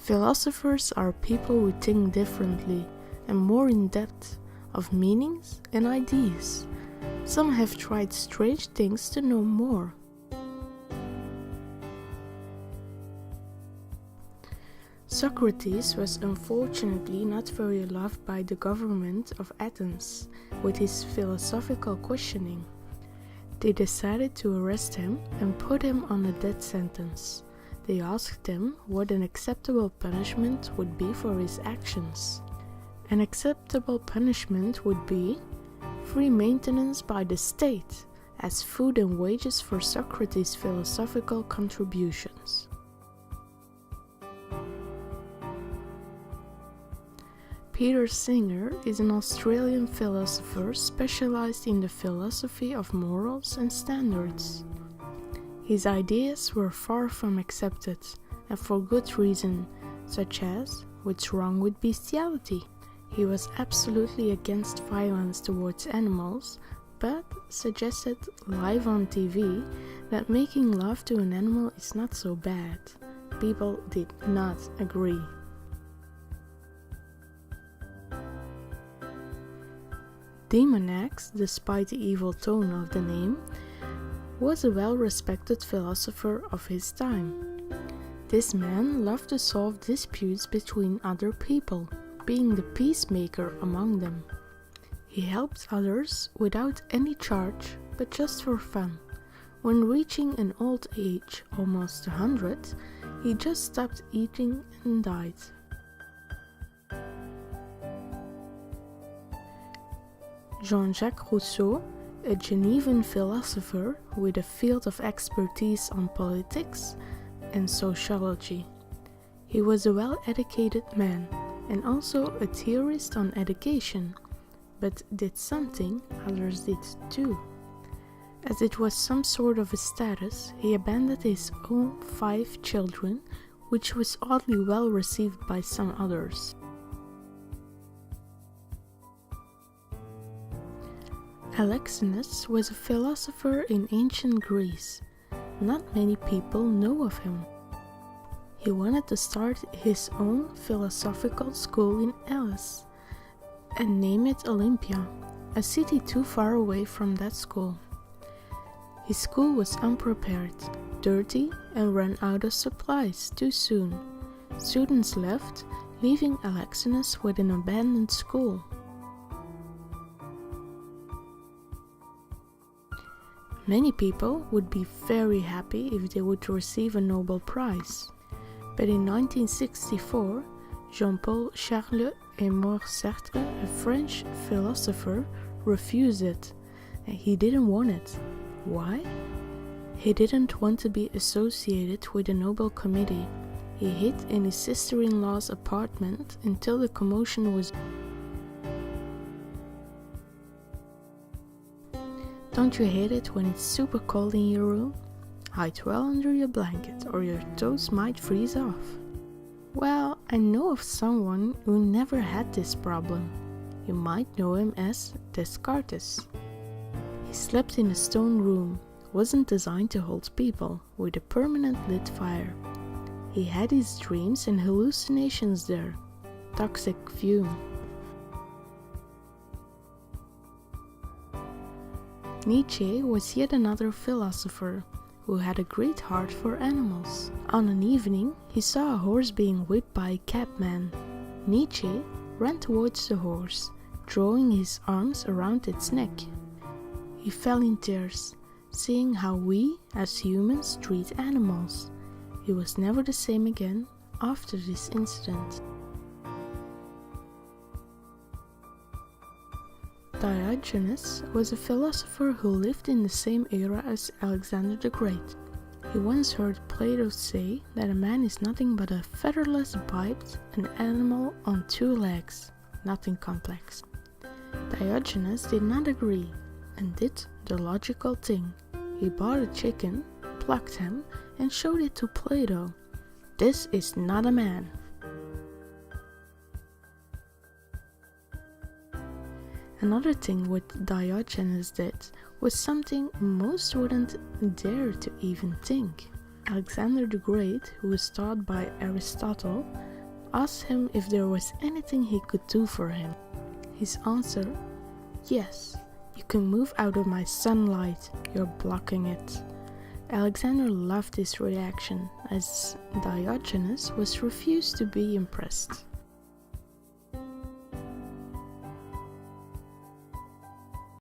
Philosophers are people who think differently and more in depth of meanings and ideas. Some have tried strange things to know more. Socrates was unfortunately not very loved by the government of Athens with his philosophical questioning. They decided to arrest him and put him on a death sentence. They asked him what an acceptable punishment would be for his actions. An acceptable punishment would be free maintenance by the state as food and wages for Socrates' philosophical contributions. Peter Singer is an Australian philosopher specialized in the philosophy of morals and standards. His ideas were far from accepted, and for good reason, such as what's wrong with bestiality. He was absolutely against violence towards animals, but suggested live on TV that making love to an animal is not so bad. People did not agree. Demonax, despite the evil tone of the name, was a well-respected philosopher of his time. This man loved to solve disputes between other people, being the peacemaker among them. He helped others without any charge, but just for fun. When reaching an old age, almost 100, he just stopped eating and died. Jean-Jacques Rousseau, a Genevan philosopher with a field of expertise on politics and sociology. He was a well-educated man and also a theorist on education, but did something others did too. As it was some sort of a status, he abandoned his own 5 children, which was oddly well received by some others. Alexinus was a philosopher in ancient Greece. Not many people know of him. He wanted to start his own philosophical school in Elis and name it Olympia, a city too far away from that school. His school was unprepared, dirty, and ran out of supplies too soon. Students left, leaving Alexinus with an abandoned school. Many people would be very happy if they would receive a Nobel Prize. But in 1964, Jean-Paul Charles-Aimé Sartre, a French philosopher, refused it. He didn't want it. Why? He didn't want to be associated with the Nobel Committee. He hid in his sister-in-law's apartment until the commotion was. Don't you hate it when it's super cold in your room? Hide well under your blanket or your toes might freeze off. Well, I know of someone who never had this problem. You might know him as Descartes. He slept in a stone room, wasn't designed to hold people, with a permanent lit fire. He had his dreams and hallucinations there. Toxic fume. Nietzsche was yet another philosopher who had a great heart for animals. On an evening, he saw a horse being whipped by a cabman. Nietzsche ran towards the horse, drawing his arms around its neck. He fell in tears, seeing how we, as humans, treat animals. He was never the same again after this incident. Diogenes was a philosopher who lived in the same era as Alexander the Great. He once heard Plato say that a man is nothing but a featherless biped, an animal on 2 legs, nothing complex. Diogenes did not agree and did the logical thing. He bought a chicken, plucked him, and showed it to Plato. This is not a man. Another thing what Diogenes did was something most wouldn't dare to even think. Alexander the Great, who was taught by Aristotle, asked him if there was anything he could do for him. His answer, "Yes, you can move out of my sunlight, you're blocking it." Alexander loved this reaction, as Diogenes was refused to be impressed.